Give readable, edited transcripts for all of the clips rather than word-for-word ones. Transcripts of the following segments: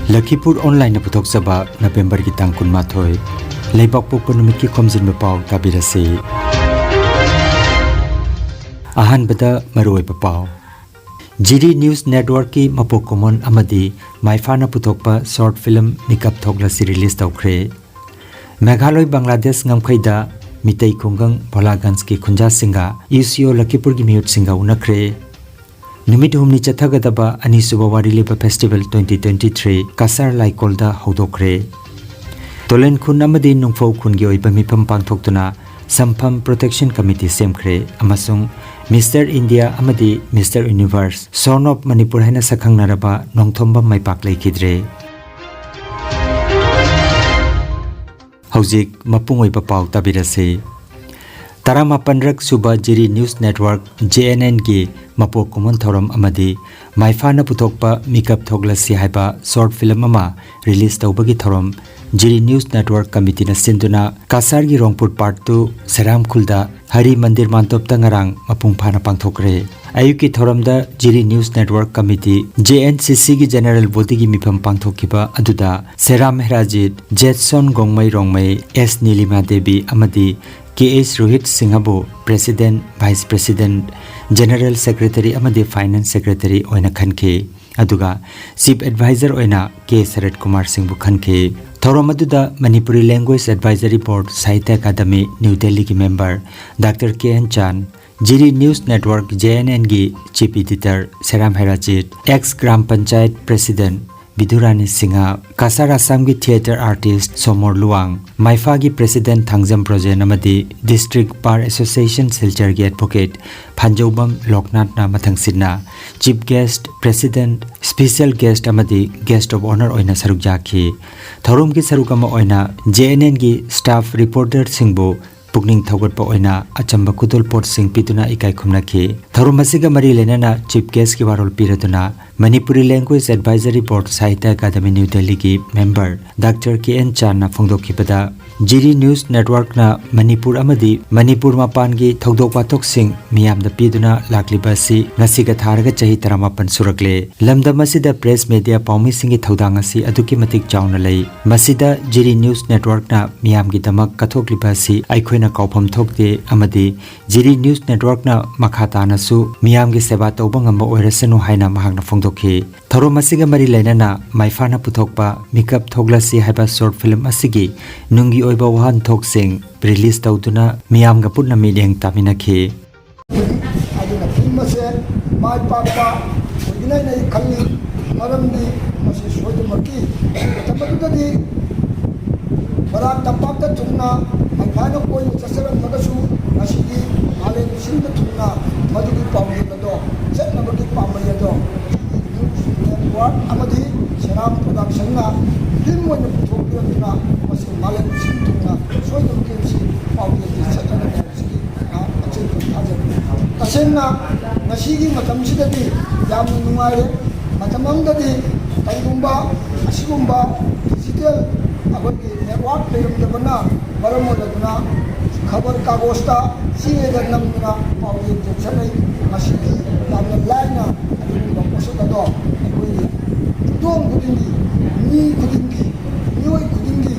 Lakhipur online puthok saba November ki tang kun mathoi leibak pokpa numit ki Khomjinba Pao tabirasi ahan bada maroi pao GD News Network ki mapok common amadi maifana puthokpa short film makeup thokla si release tawkhre Meghaloi Bangladesh ngamkhaida mitei khungang Bholagans ki khunja singa UCO Lakhipur ki miyut singa unakre Numit humni chathagadaba Anisuba Wariliba Festival 2023 Kasar Laikolda Hodokre Tolen Khun amadi Nungfo Khungi oiba mifam pangthoktuna Sampham Protection Committee semkhre amasung Mr. India amadi Mr. Universe Son of Manipur haina sakhang naraba nongthomba maipak leikidre Haujik mapung oiba pau tabirase Taramapanrak Suba GD News Network JNN ki Mapo Common Thoram Amadi Maifana Putokpa Makeup Thoglasi Haiba short film ama release tawbagi thoram GD News Network Committee na sinduna Kasar gi Rongpur Part 2 Seram Khulda Hari Mandir Mantop Tangarang Mapung Phana Pangthokre Ayuki Thoramda GD News Network Committee JNCC gi General Body gi mifam pangthokiba aduda Seram Herajit Jetson Gongmai Rongmai S Nilima Devi Amadi KS Rohit Singhabu President Vice President General Secretary amadi Finance Secretary oina khanke aduga Chief Advisor oina K Sarat Kumar Singh bu khanke thorom aduda Manipuri Language Advisory Board Sahitya Academy New Delhi ki member Dr. KN Chan GD News Network JNN gi Chief Editor Seram Herajit ex Gram Panchayat President Bidurani Singha Kasar Assam gi Theatre Artist Somor Luang Maifa gi President Thangjam Projen amadi District Bar Association Silchar gi Advocate Phanjobam Loknath na mathang sinna Chief Guest President Special Guest amadi Guest of Honor oina saruk jakhi thorum gi sarukama oina JNN gi Staff Reporter Singbo Pukning Thawgatpa oina achamba kudol pot sing pituna ikai khumnakhi thorum asiga mari lenana Chief Guest ki warol piratuna Manipuri Language Advisory Board Sahitya Academy New Delhi ki member Dr. KN Chan na phongdokhipada GD News Network na Manipur amadi Manipur mapan gi thodok watok sing miyam da piduna laklibasi ngasiga tharaga chahi 38 surakle lamdam asida press media paumi singi thodang asi aduki matik chauna lei masida GD News Network na miyam gi damak kathoklibasi aikhoina kaufam thokte amadi GD News Network na makhata na su miyam gi seba tawba ngamba oirasanu haina mahakna phongdokhi thorom asiga mari leinana maifana puthokpa makeup thoglasi haiba short film asigi nungi oiba wahan thoksing release tawduna miyam ga putna mideng taminakhi aduna film se mai papa oginai nei khalli maramdi masi soidumaki tabadudi Barak Tampak ta thungna maifana koi chasaram nagasu asigi male sinda thungna madigi pawli do setna bagi pamaya do network amadi seram production na film wona puthokna masi male sinda thungna soidumaki si pawli setna asigi achil ajab tasena ngasigi matamsidadi yam nungaire matamangdadi taigumba asigumba digital abagi network playumdabana baramodaduna khabar kagosta sieda namna pawli jetsanai asigi yamna laina adunga posodado akoi dong kudingi ni kudingi nioi kudingi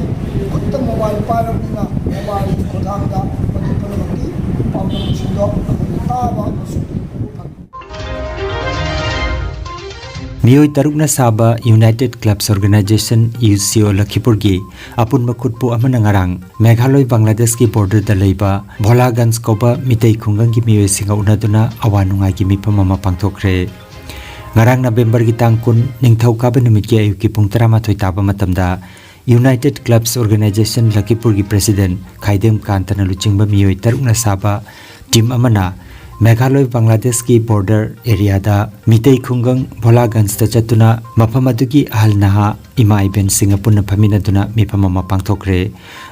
kutta mobile paramina mobile kodangda pagipalaki pawli sindo taba Miyoi tarukna saba United Clubs Organization UCO Lakhipur gi apun makhutpu amana ngarang Meghaloi Bangladesh ki border da leiba Bholagans koba mitei khungang gi miyoi singa unaduna awanungai gi mipam ama pangthokre ngarang November gi tangkun ningthau ka benumit gi ayuki pung 13 taba matamda United Clubs Organization Lakhipur gi President Khaidem Kantana luchingba miyoi tarukna saba team amana Meghaloi Bangladesh ki border area da mitei khungang Bholagans ta chatuna mapamadugi ahalnaha ima event singapore na phaminaduna mipamama pangthokre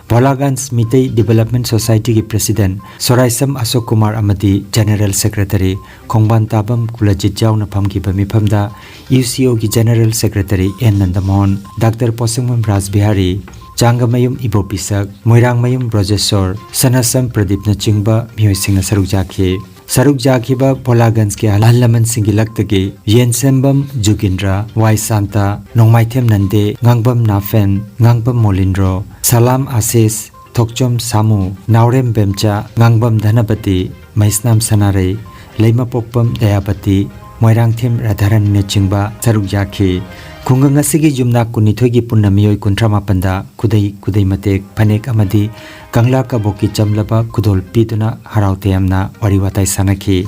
Bholagans mitei development society ki president Soraisam Ashok Kumar amadi general secretary Khongban Tabam Kulajit Jaw na phamki mipamda UCO ki general secretary N Nandamon Dr. Posingmam Raj Bihari Changamayum Ibopisak Moirangmayum Brojeshwar Sanasam Pradip na chingba miyoi singna saruk jakhi Saruk Jakiba Polagans ke Alalaman Singilaktage, Yen Sembam Jugindra, Wai Santa, Nongmaitem Nande, Ngangbam Nafen, Ngangbam Molindro, Salam Asis, Tokchom Samu, Naurem Bemcha, Ngangbam Dhanapati, Maisnam Sanare, Leima Pokpam Dayapati, Moirang Tim Radharan Nechingba, Saruk Jaki, Kungang asigi jumna kunithogi punna miyoi kuntrama panda kudai matek panek amadi kangla ka boki chamlaba kudol pituna haraute amna wari watai sanaki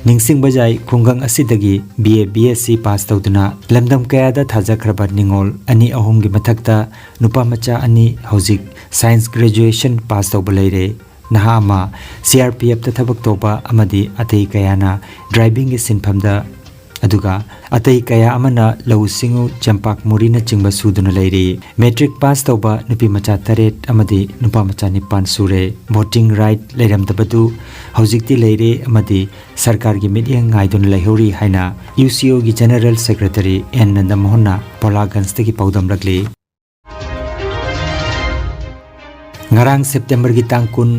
ningsing bajai kungang asidagi BA BSc pass tawduna lamdam kayada thajakraba ningol ani ahum gi mathakta nupa macha ani hojik science graduation pass tawba leire naha ama CRPF ta thabak toba amadi atei kayana driving gi sinphamda aduga atai kaya amana lau singu champak murina chingba suduna leiri metric pass tawba nupi macha taret amadi nupa macha nipan sure voting right leiram tabadu hojikti leire amadi sarkar gi media ngaidun leihori haina UCO gi general secretary N Nandamohana Polagans tagi paudam ragli ngarang September gi tangkun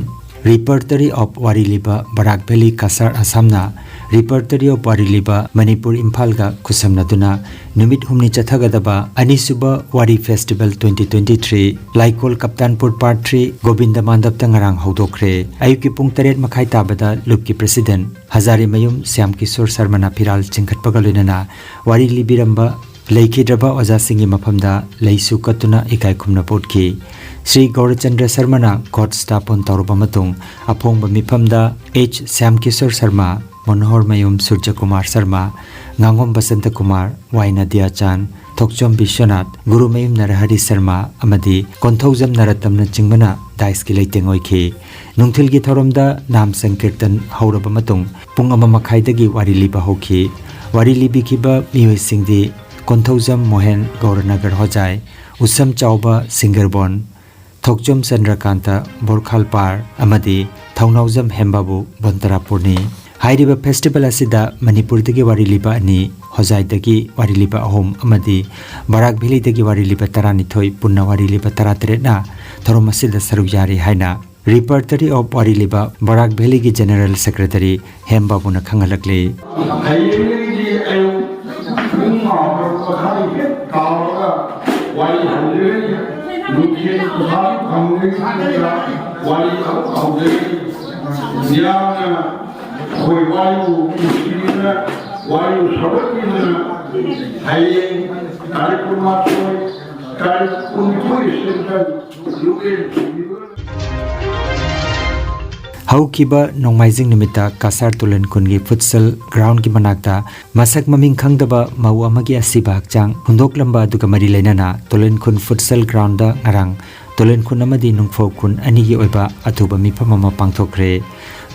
Repertory of Wariliba Barak Valley Kasar Asamna Repertory of Wariliba Manipur Imphalga Kusamnaduna Numit Humni Chathagadaba Anisuba Wari Festival 2023 Laikol Kaptanpur Part 3 Govinda Mandap Tangarang Hodokre Ayuki Pung Taret Makai Tabada Lupki President Hazari Mayum Syam Kishore Sarmana Piral Chingkhat Pagalinana Wari Libiramba Laikhidraba Oza Singi Maphamda Laisu Katuna Ikai Khumna Potki Sri Gaurachandra Sarmana Court Staff on Taurubamatung Apong Bamipamda H. Syam Kishore Sarma Monohor Mayum Surja Kumar Sarma Ngangom Basanta Kumar Y. Nadia Chan Thokchom Bishwanath Guru Mayum Narahari Sarma Amadi Konthaujam Naratamna Chingmana Daiski Leiting Oiki Nungthilgi Thoromda Nam Sankirtan Haurabamatung Pung Amamakhaidagi Wariliba Hoki Warilibi Kiba Miyoi Singdi Konthaujam Mohen Gauranagar Hojai Usam Chauba Singerbon Thokchom Chandrakanta Borkhalpar Amadi Thaunaujam Hembabu Bontarapurni Hairiba Festival Asida Manipur dagi Wariliba ani Hojai dagi Wariliba ahom amadi Barak Valley dagi Wariliba taranithoi punna Wariliba taratretna Thorom asida saruk yari haina Repertory of Wariliba Barak Valley gi General Secretary Hembabu na khangalakle Haukiba Nongmaijing Nimita Kasar Tulen Kungi Futsal Ground ki manakta masak maming khangdaba mau amagi asiba hakchang hundok lamba duga mari leinana Tulen Kun Futsal Ground da ngarang Tulen Kun amadi nungfo kun anigi oiba athuba mifam ama pangthokre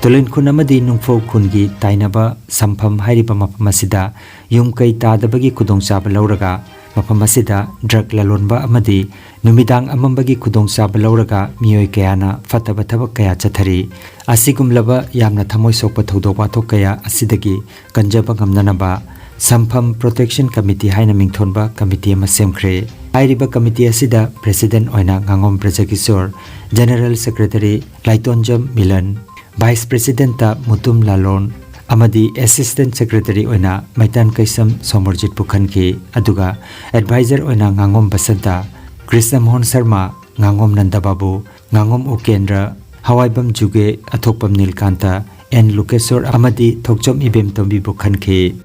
Tulen Kun amadi nungfo kun gi tainaba sampham hairiba mafam asida yung kai tadabagi khudongchaba lauraga mafam asida drug lalonba amadi numidang amambagi khudongchaba lauraga miyoi kayana fataba thabak kaya chathari asigumlaba yamna thamoi sokpa thodok wathok kaya asidagi kanjaba ngamnanaba sampham protection committee haina mingthonba committee ama semkhre airiba committee asida president oina ngangom Brajakishore general secretary Laitonjam Milan vice president ta Mutum Lalon amadi assistant secretary oina Maitan Kaisam Somorjit Pukhanki aduga advisor oina ngangom Basanta Krishna Mohan Sharma ngangom Nandababu ngangom Ukendra Hawaibam Juge Athokpam Nilkanta N Lukesor amadi Thokchom Ibem Tombi Bukhanki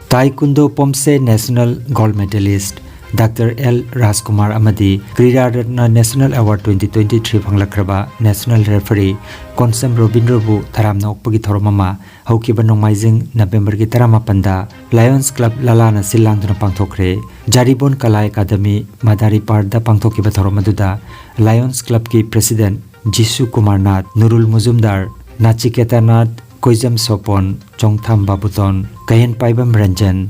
Taekwondo Pomse National Gold Medalist Dr. L. Rajkumar Amadi Krida Ratna National Award 2023 Phanglakraba National Referee Konsam Robindrabu Tharamna Okpagi Thoromama Haukiba Nongmaijing November gi 18 Lions Club Lalana Silangduna Pangthokre Jaribon Kala Academy Madari Parda Pangthokiba Thoromaduda Lions Club ki President Jisu Kumar Nath Nurul Muzumdar Nachiketa Nath Koijam Sopon Chongtham Babuton Kayan Paibam Ranjan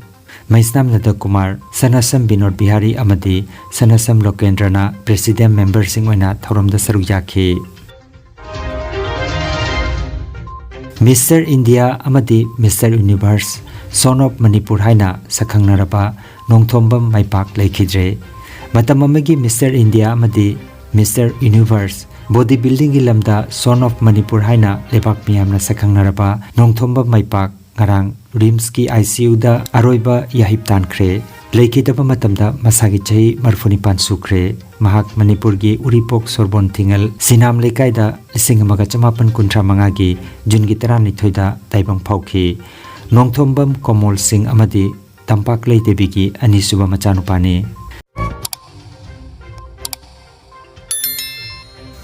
Maisnam Nada Kumar Sanasam Binod Bihari Amadi Sanasam Lokendrana President Member Singwena Thoromda Saruyaki Mr. India Amadi Mr. Universe Son of Manipur Haina Sakhangnaraba Nongthombam Maipak Laikhidre Matamamagi Mr. India Amadi Mr. Universe body building gi lamda son of manipur haina lebak miyamna sakhangnaraba nongthomba maipak ngarang rims ki ICU da aroiba yahip tankhre leikidaba matamda masagi chai marfunipan sukre mahak manipur gi uripok sorbon thingal sinam lekai da singamaga chamapan kuntra manga gi jungi tarani thoida taibang phauki nongthombam komol singh amadi tampak leitebi gi anisuba machanupani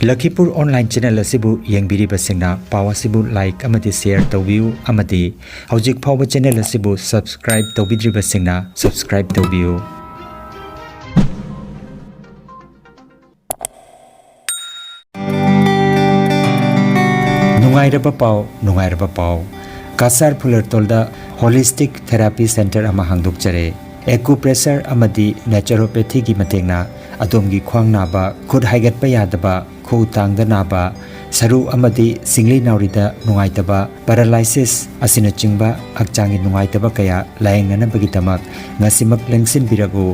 Lakhipur online channel asibu yengbiri basingna pawa sibu like amadi share tawbiu amadi hojik phawa channel asibu subscribe tawbidri basingna subscribe tawbiu nungairaba pau kasar phulertolda holistic therapy center ama hangdok jare acupressure amadi naturopathy gi matengna adomgi khwang naba khud haigatpa yadaba khu tangda naba saru amadi singli naurida nungaitaba paralysis asina chingba akchangi nungaitaba kaya laengnana bagi tamak ngasimak lengsin biragu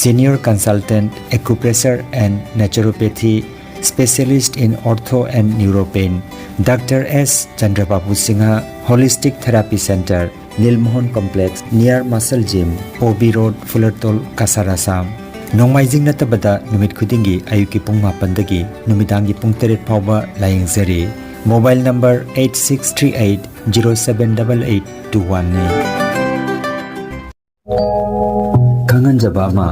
senior consultant acupressure and naturopathy specialist in ortho and neuropain Dr. S. Chandrababu Singha Holistic Therapy Center Nilmohon Complex near Muscle Gym OB Road Fullertol Kasarasam Nongmaijing natabada numit khudingi ayuki pung 8 dagi numidangi pung 3 phawba layengzari mobile number 8638078821 ni Khanganja ma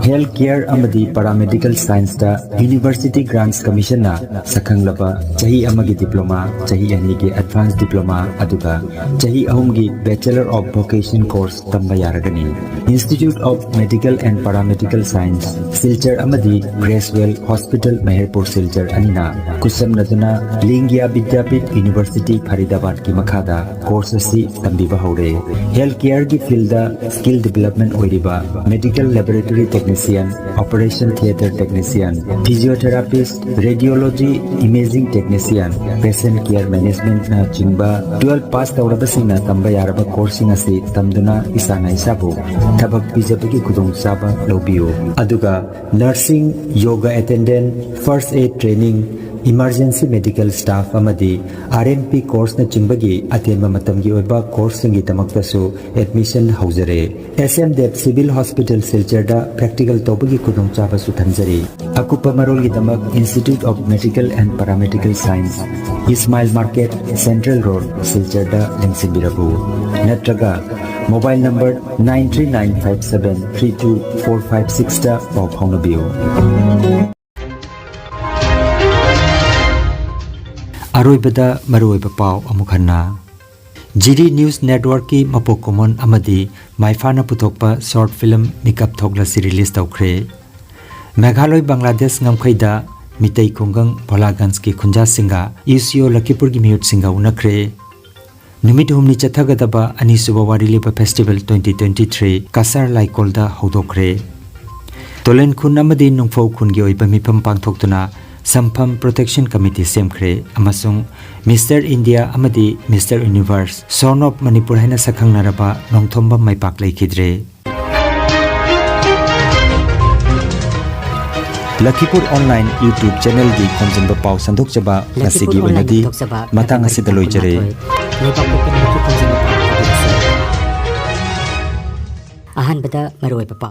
Health Care amadi Paramedical Science da University Grants Commission na sakhanglaba chahi amagi diploma chahi ani gi advanced diploma aduga chahi ahumgi Bachelor of Vocation course tamba yaragani Institute of Medical and Paramedical Science Silchar amadi Gracewell Hospital Meherpur Silchar anina kusam naduna Lingya Vidyapit University Faridabad ki makhada course asi tambiba hore Health Care gi field da skill development oiriba Medical Laboratory Technician, Operation Theatre Technician, Physiotherapist, Radiology Imaging Technician, Patient Care Management na chingba 12 pass tawrabasingna tamba yaraba coursing asi tamduna isana isabu thabak pijabagi kudong saba lobiyo aduga nursing yoga attendant first aid training emergency medical staff amadi RNP course na chimbagi atenba matamgi oiba course singi tamaktasu admission haujare SM Dev Civil Hospital Silcharda practical tobagi kudong chaba su thanjari akupa marol gi tamak Institute of Medical and Paramedical Science Ismail Market Central Road Silcharda Lengsibirabu natraga mobile number 9395732456 da pau phaunabiyo Aroibada maroiba pau amukhanna GD News Network ki mapok common amadi maifana puthokpa short film makeup thokla si release tawkhre Meghaloi Bangladesh ngamkhaida mitei khungang Bholagans ki khunja singa UCO Lakhipur gi mute singa unakre numit humni chathagadaba ani suba wariliba festival 2023 Kasar Laikolda hodokre Tolen khun amadi nungfau khun gi oiba mipam pangthoktuna Sampam Protection Committee semkhre amasung Mr. India amadi Mr. Universe Son of Manipur haina sakhangnaraba nongthomba maipak leikidre Lakhipur online YouTube channel gi Khomjinba Pao sandokjaba nasigi oinadi matang asida loijare ahan bada maroi papa